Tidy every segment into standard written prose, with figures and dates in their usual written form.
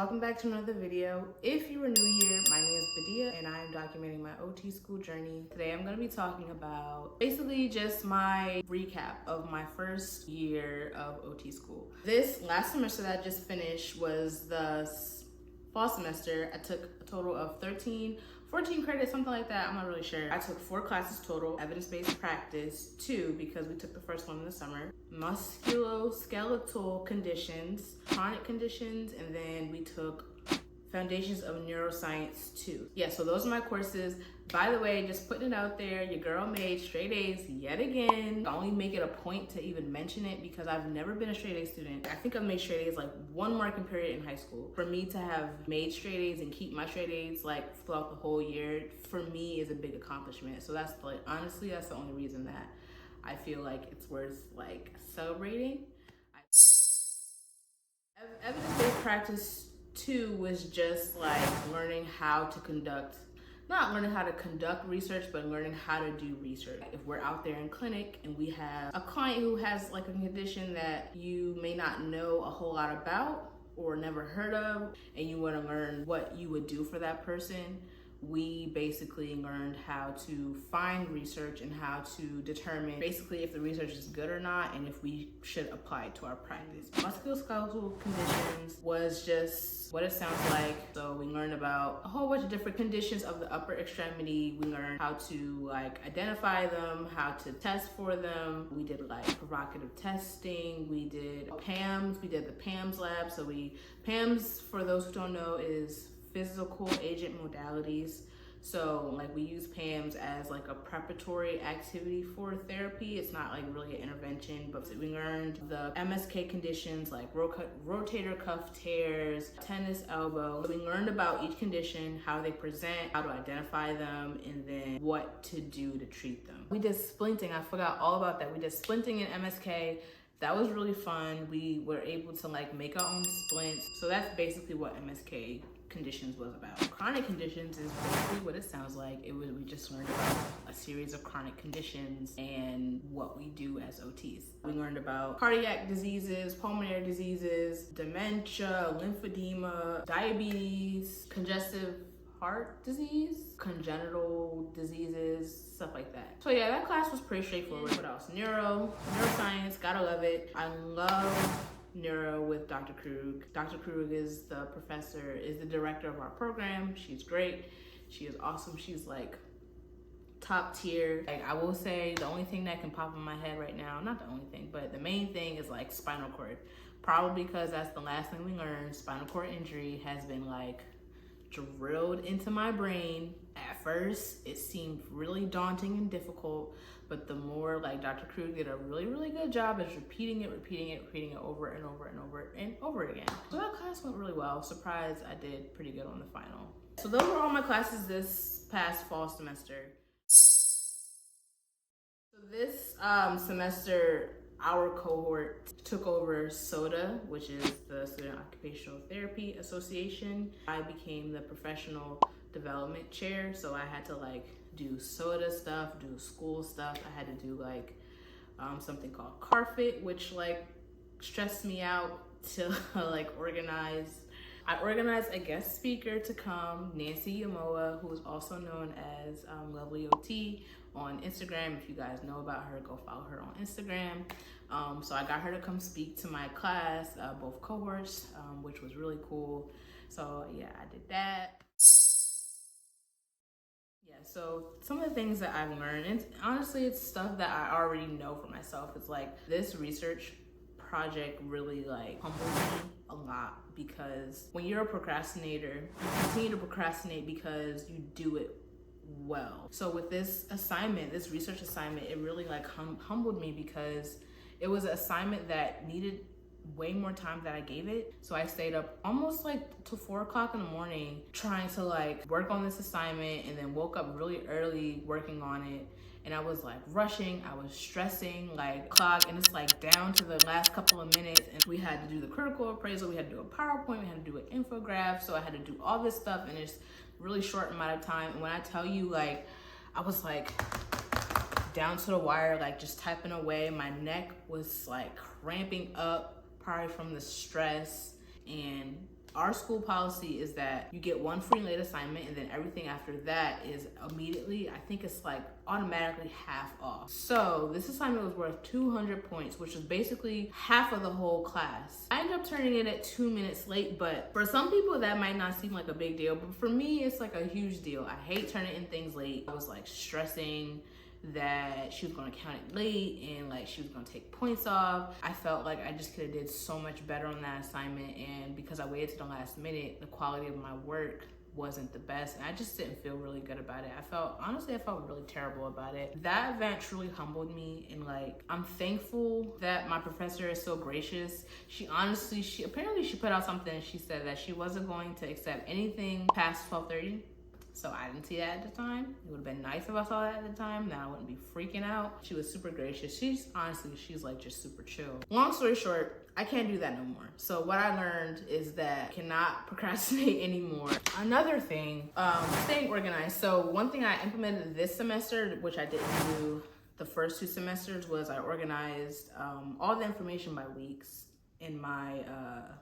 welcome back to another video. If you are new here, my name is Badia and I am documenting my OT school journey. Today I'm going to be talking about basically just my recap of my first year of OT school. This last semester that I just finished was the fall semester. I took a total of 14 credits, something like that. I'm not really sure. I took 4 classes total: evidence-based practice, 2 because we took the first one in the summer, musculoskeletal conditions, chronic conditions, and then we took foundations of neuroscience 2. Yeah, so those are my courses. By the way, just putting it out there, your girl made straight A's yet again. I only make it a point to even mention it because I've never been a straight A student. I think I've made straight A's like one marking period in high school. For me to have made straight A's and keep my straight A's like throughout the whole year, for me is a big accomplishment. So that's like, honestly, that's the only reason that I feel like it's worth like celebrating. Evidence-based practice 2 was just like learning how to conduct, not learning how to conduct research, but learning how to do research. If we're out there in clinic and we have a client who has like a condition that you may not know a whole lot about or never heard of, and you want to learn what you would do for that person, we basically learned how to find research and how to determine basically if the research is good or not and if we should apply it to our practice. Musculoskeletal conditions was just what it sounds like. So we learned about a whole bunch of different conditions of the upper extremity. We learned how to like identify them, how to test for them. We did like provocative testing. We did PAMS. We did the PAMS lab. So PAMS, for those who don't know, is physical agent modalities. So like we use PAMS as like a preparatory activity for therapy. It's not like really an intervention, but we learned the MSK conditions like rotator cuff tears, tennis elbow. We learned about each condition, how they present, how to identify them, and then what to do to treat them. We did splinting. I forgot all about that. We did splinting in MSK. That was really fun. We were able to like make our own splints. So that's basically what MSK conditions was about. Chronic conditions is basically what it sounds like. We just learned about a series of chronic conditions and what we do as OTs. We learned about cardiac diseases, pulmonary diseases, dementia, lymphedema, diabetes, congestive heart disease, congenital diseases, stuff like that. So yeah, that class was pretty straightforward. What else? Neuroscience, gotta love it. I love neuro with Dr. Krug. Dr. Krug is the professor, is the director of our program. She's great. She is awesome. She's like top tier. Like I will say the only thing that can pop in my head right now, not the only thing, but the main thing is like spinal cord. Probably because that's the last thing we learned. Spinal cord injury has been like drilled into my brain. At first, it seemed really daunting and difficult, but the more like Dr. Krug did a really good job at repeating it over and over again. So that class went really well. Surprised I did pretty good on the final. So those were all my classes this past fall semester. So this semester, our cohort took over SOTA, which is the Student Occupational Therapy Association. I became the professional development chair, so I had to like do SOTA stuff, do school stuff. I had to do like something called CARFIT, which like stressed me out to like organize. I organized a guest speaker to come, Nancy Yamoa, who is also known as Lovely OT on Instagram. If you guys know about her, go follow her on Instagram. So I got her to come speak to my class, both cohorts, which was really cool. So yeah, I did that. Yeah, so some of the things that I've learned, and honestly, it's stuff that I already know for myself. It's like this research project really like humbled me a lot, because when you're a procrastinator, you continue to procrastinate because you do it well. So with this assignment, this research assignment, it really like humbled me because it was an assignment that needed way more time than I gave it. So I stayed up almost like till 4 o'clock in the morning trying to like work on this assignment, and then woke up really early working on it. And I was like rushing, I was stressing, like clock, and it's like down to the last couple of minutes. And we had to do the critical appraisal, we had to do a PowerPoint, we had to do an infograph. So I had to do all this stuff in this really short amount of time. And when I tell you, like, I was like down to the wire, like just typing away. My neck was like cramping up, probably from the stress. And Our school policy is that you get one free late assignment, and then everything after that is immediately, I think it's like automatically half off. So this assignment was worth 200 points, which is basically half of the whole class. I ended up turning it at 2 minutes late, but for some people that might not seem like a big deal, but for me it's like a huge deal. I hate turning in things late. I was like stressing that she was gonna count it late and like she was gonna take points off. I felt like I just could have did so much better on that assignment, and because I waited to the last minute, the quality of my work wasn't the best, and I just didn't feel really good about it. Honestly, I felt really terrible about it. That event truly humbled me, and like, I'm thankful that my professor is so gracious. She apparently put out something, she said that she wasn't going to accept anything past 12:30. So I didn't see that at the time. It would have been nice if I saw that at the time, then I wouldn't be freaking out. She was super gracious. She's like just super chill. Long story short, I can't do that no more. So what I learned is that I cannot procrastinate anymore. Another thing, staying organized. So one thing I implemented this semester, which I didn't do the first 2 semesters, was I organized all the information by weeks in my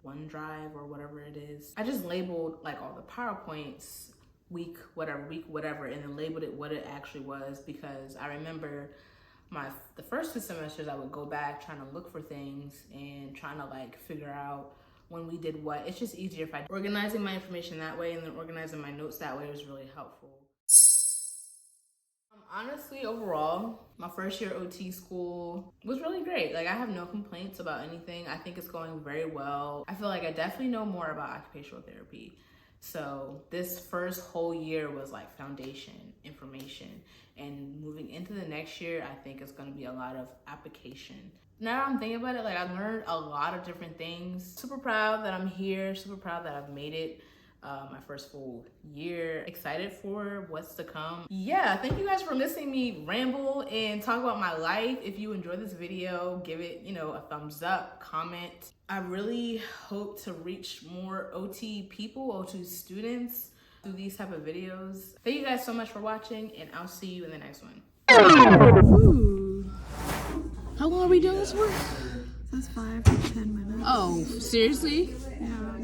OneDrive or whatever it is. I just labeled like all the PowerPoints, week whatever, and then labeled it what it actually was, because I remember the first 2 semesters I would go back trying to look for things and trying to like figure out when we did what. It's just easier if I organizing my information that way, and then organizing my notes that way was really helpful. Honestly, overall, my first year OT school was really great. Like, I have no complaints about anything. I think it's going very well. I feel like I definitely know more about occupational therapy. So this first whole year was like foundation, information, and moving into the next year, I think it's gonna be a lot of application. Now that I'm thinking about it, like, I've learned a lot of different things. Super proud that I'm here, super proud that I've made it. My first full year. Excited for what's to come. Yeah, thank you guys for listening to me ramble and talk about my life. If you enjoyed this video, give it, a thumbs up, comment. I really hope to reach more OT people, OT students through these type of videos. Thank you guys so much for watching, and I'll see you in the next one. Ooh. How long are we doing this for? That's 5 to 10 minutes. Oh, seriously? Yeah.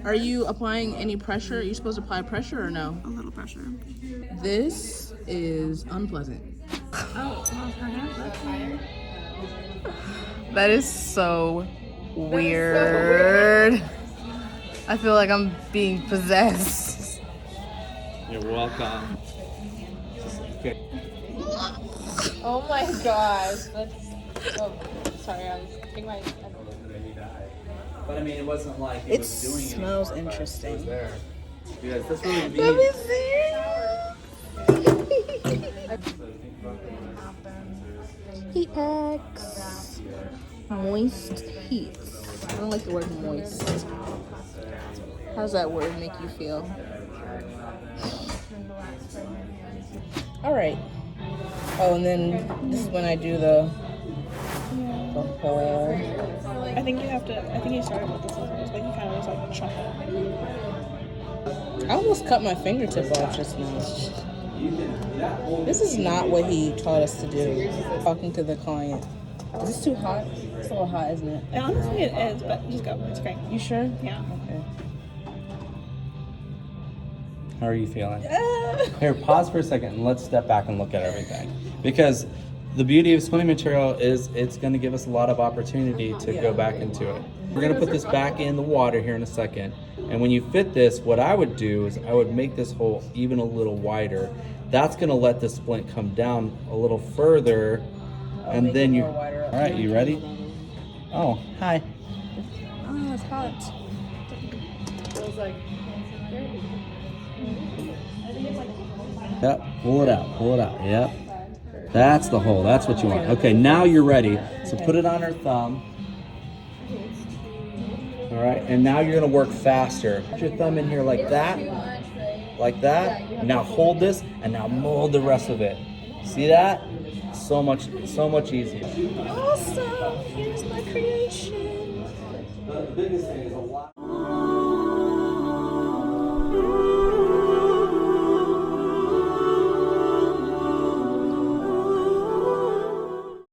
Are you applying any pressure? Are you supposed to apply pressure or no? A little pressure. This is unpleasant. Oh, That is so weird. I feel like I'm being possessed. You're welcome. Okay. Oh my gosh. Sorry, I was getting my... But I mean, it wasn't like it was doing anything. It smells interesting. It was there. Because that's really neat. Let me see. Heat packs. Moist heat. I don't like the word moist. How does that word make you feel? Alright. Oh, and then this is when I do the whole... I think you started with the scissors. Like, you kind of just like chop it. I almost cut my fingertip off just now. This is not what he taught us to do. Talking to the client. Is this too hot? It's a little hot, isn't it? Honestly, it is, but just go. It's great. You sure? Yeah. Okay. How are you feeling? Here, pause for a second and let's step back and look at everything. Because the beauty of splitting material is it's going to give us a lot of opportunity to go back into it. We're going to put this back in the water here in a second. And when you fit this, what I would do is I would make this hole even a little wider. That's going to let the splint come down a little further. And then you... All right, you ready? Oh, hi. Oh, it's hot. Feels like... Yep, pull it out, yep. That's the hole, that's what you want. Okay, now you're ready. So put it on her thumb. All right, and now you're gonna work faster. Put your thumb in here like that. Like that. Now hold this, and now mold the rest of it. See that? So much easier. Awesome! Here's my creation. The biggest thing is a lot.